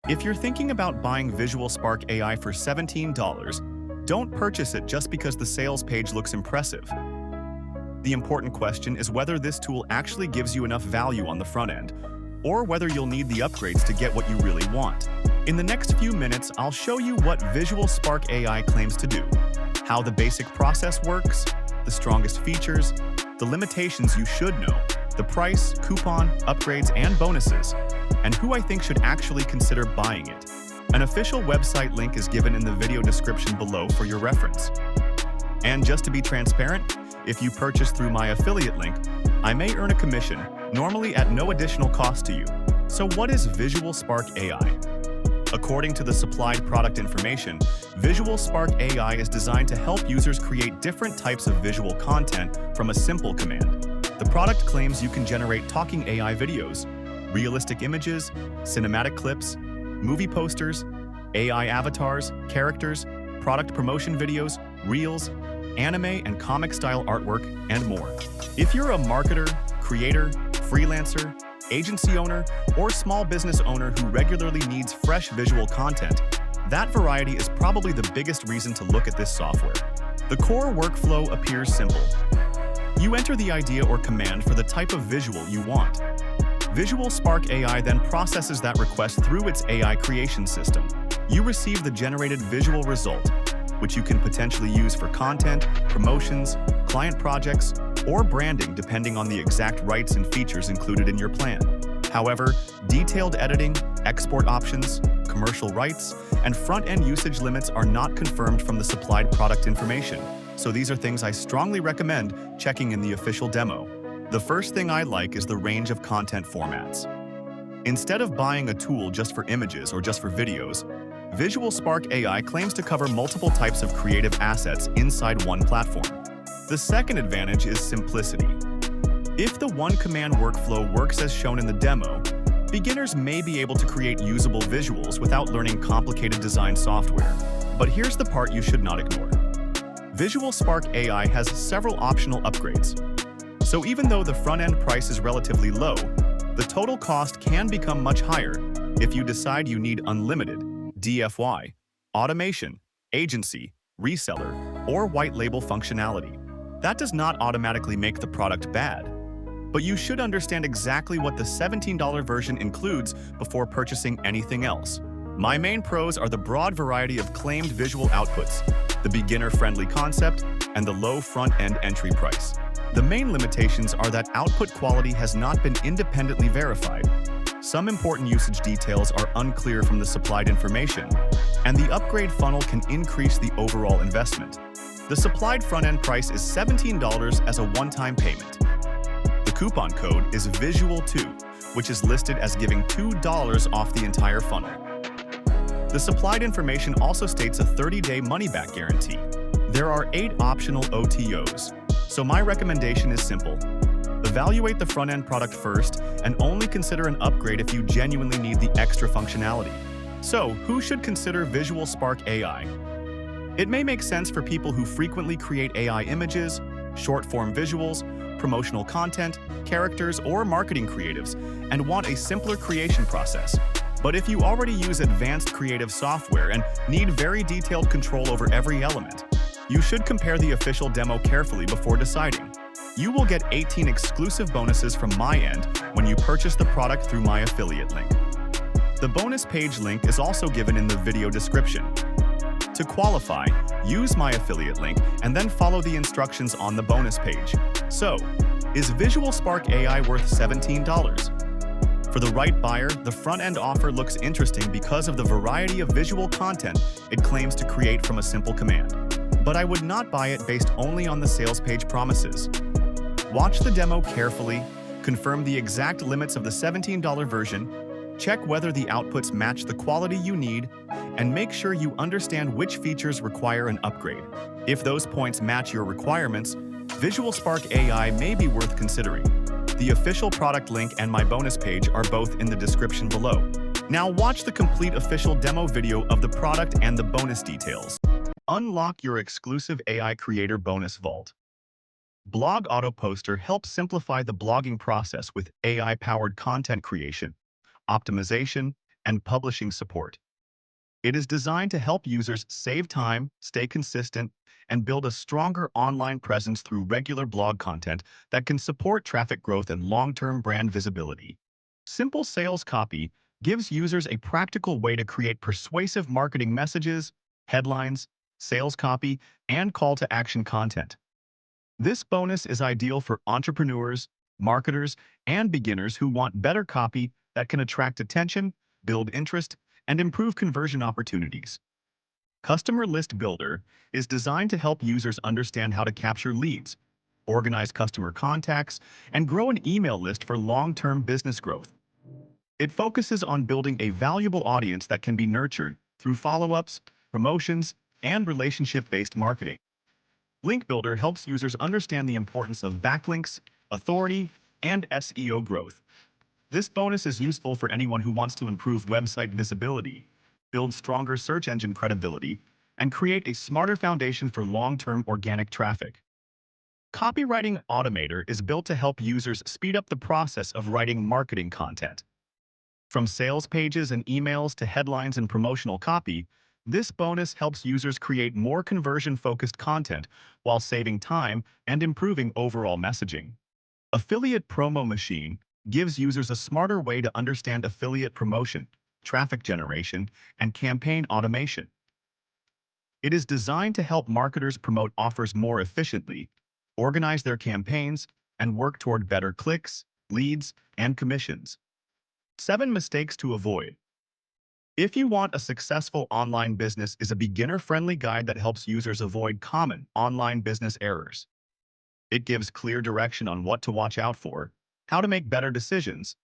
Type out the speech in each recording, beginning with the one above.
If you're thinking about buying VisualSpark AI for $17, don't purchase it just because the sales page looks impressive. The important question is whether this tool actually gives you enough value on the front end, or whether you'll need the upgrades to get what you really want. In the next few minutes, I'll show you what VisualSpark AI claims to do, how the basic process works, the strongest features, the limitations you should know, the price, coupon, upgrades, and bonuses, and who I think should actually consider buying it. An official website link is given in the video description below for your reference. And just to be transparent, if you purchase through my affiliate link, I may earn a commission, normally at no additional cost to you. So what is VisualSpark AI? According to the supplied product information, VisualSpark AI is designed to help users create different types of visual content from a simple command. The product claims you can generate talking AI videos, realistic images, cinematic clips, movie posters, AI avatars, characters, product promotion videos, reels, anime and comic-style artwork, and more. If you're a marketer, creator, freelancer, agency owner, or small business owner who regularly needs fresh visual content, that variety is probably the biggest reason to look at this software. The core workflow appears simple. You enter the idea or command for the type of visual you want. VisualSpark AI then processes that request through its AI creation system. You receive the generated visual result, which you can potentially use for content, promotions, client projects, or branding depending on the exact rights and features included in your plan. However, detailed editing, export options, commercial rights, and front-end usage limits are not confirmed from the supplied product information, so these are things I strongly recommend checking in the official demo. The first thing I like is the range of content formats. Instead of buying a tool just for images or just for videos, VisualSpark AI claims to cover multiple types of creative assets inside one platform. The second advantage is simplicity. If the one-command workflow works as shown in the demo, beginners may be able to create usable visuals without learning complicated design software. But here's the part you should not ignore. VisualSpark AI has several optional upgrades. So even though the front-end price is relatively low, the total cost can become much higher if you decide you need unlimited DFY, automation, agency, reseller, or white label functionality. That does not automatically make the product bad. But you should understand exactly what the $17 version includes before purchasing anything else. My main pros are the broad variety of claimed visual outputs, the beginner-friendly concept, and the low front-end entry price. The main limitations are that output quality has not been independently verified. Some important usage details are unclear from the supplied information, and the upgrade funnel can increase the overall investment. The supplied front-end price is $17 as a one-time payment. The coupon code is Visual2, which is listed as giving $2 off the entire funnel. The supplied information also states a 30-day money-back guarantee. There are 8 optional OTOs, so my recommendation is simple. Evaluate the front-end product first and only consider an upgrade if you genuinely need the extra functionality. So, who should consider VisualSpark AI? It may make sense for people who frequently create AI images, short-form visuals, promotional content, characters, or marketing creatives, and want a simpler creation process. But if you already use advanced creative software and need very detailed control over every element, you should compare the official demo carefully before deciding. You will get 18 exclusive bonuses from my end when you purchase the product through my affiliate link. The bonus page link is also given in the video description. To qualify, use my affiliate link and then follow the instructions on the bonus page. So, is VisualSpark AI worth $17? For the right buyer, the front-end offer looks interesting because of the variety of visual content it claims to create from a simple command. But I would not buy it based only on the sales page promises. Watch the demo carefully, confirm the exact limits of the $17 version, check whether the outputs match the quality you need, and make sure you understand which features require an upgrade. If those points match your requirements, VisualSpark AI may be worth considering. The official product link and my bonus page are both in the description below. Now watch the complete official demo video of the product and the bonus details. Unlock your exclusive AI Creator Bonus Vault. Blog Auto Poster helps simplify the blogging process with AI-powered content creation, optimization, and publishing support. It is designed to help users save time, stay consistent, and build a stronger online presence through regular blog content that can support traffic growth and long-term brand visibility. Simple sales copy gives users a practical way to create persuasive marketing messages, headlines, sales copy, and call-to-action content. This bonus is ideal for entrepreneurs, marketers, and beginners who want better copy that can attract attention, build interest, and improve conversion opportunities. Customer List Builder is designed to help users understand how to capture leads, organize customer contacts, and grow an email list for long-term business growth. It focuses on building a valuable audience that can be nurtured through follow-ups, promotions, and relationship-based marketing. Link Builder helps users understand the importance of backlinks, authority, and SEO growth. This bonus is useful for anyone who wants to improve website visibility, build stronger search engine credibility, and create a smarter foundation for long-term organic traffic. Copywriting Automator is built to help users speed up the process of writing marketing content. From sales pages and emails to headlines and promotional copy, this bonus helps users create more conversion-focused content while saving time and improving overall messaging. Affiliate Promo Machine gives users a smarter way to understand affiliate promotion, traffic generation, and campaign automation. It is designed to help marketers promote offers more efficiently, organize their campaigns, and work toward better clicks, leads, and commissions. 7 mistakes to avoid. If you want a successful online business is a beginner-friendly guide that helps users avoid common online business errors. It gives clear direction on what to watch out for, how to make better decisions,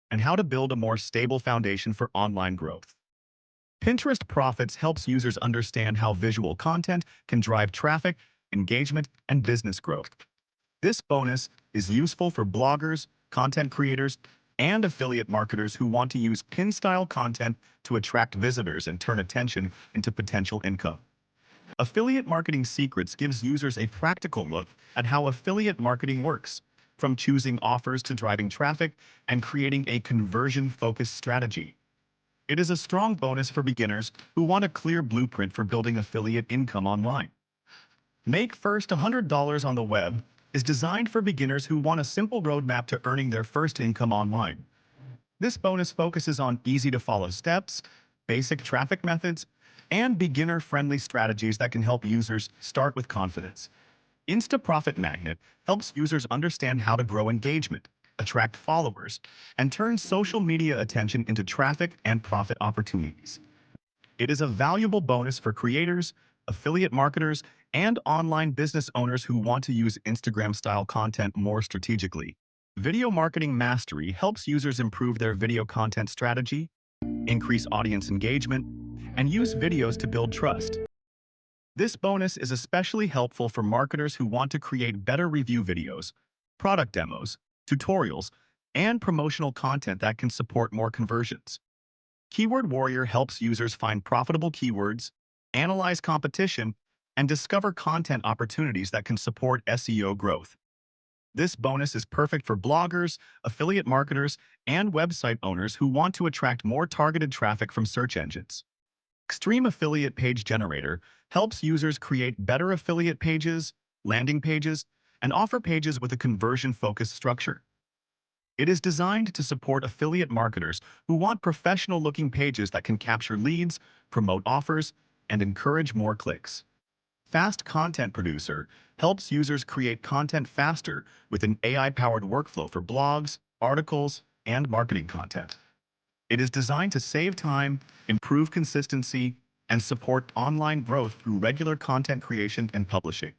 and how to build a more stable foundation for online growth. Pinterest Profits helps users understand how visual content can drive traffic, engagement, and business growth. This bonus is useful for bloggers, content creators, and affiliate marketers who want to use pin-style content to attract visitors and turn attention into potential income. Affiliate Marketing Secrets gives users a practical look at how affiliate marketing works, from choosing offers to driving traffic and creating a conversion-focused strategy. It is a strong bonus for beginners who want a clear blueprint for building affiliate income online. Make First $100 on the Web is designed for beginners who want a simple roadmap to earning their first income online. This bonus focuses on easy-to-follow steps, basic traffic methods, and beginner-friendly strategies that can help users start with confidence. Insta Profit Magnet helps users understand how to grow engagement, attract followers, and turn social media attention into traffic and profit opportunities. It is a valuable bonus for creators, affiliate marketers, and online business owners who want to use Instagram-style content more strategically. Video Marketing Mastery helps users improve their video content strategy, increase audience engagement, and use videos to build trust. This bonus is especially helpful for marketers who want to create better review videos, product demos, tutorials, and promotional content that can support more conversions. Keyword Warrior helps users find profitable keywords, analyze competition, and discover content opportunities that can support SEO growth. This bonus is perfect for bloggers, affiliate marketers, and website owners who want to attract more targeted traffic from search engines. Extreme Affiliate Page Generator helps users create better affiliate pages, landing pages, and offer pages with a conversion-focused structure. It is designed to support affiliate marketers who want professional-looking pages that can capture leads, promote offers, and encourage more clicks. Fast Content Producer helps users create content faster with an AI-powered workflow for blogs, articles, and marketing content. It is designed to save time, improve consistency, and support online growth through regular content creation and publishing.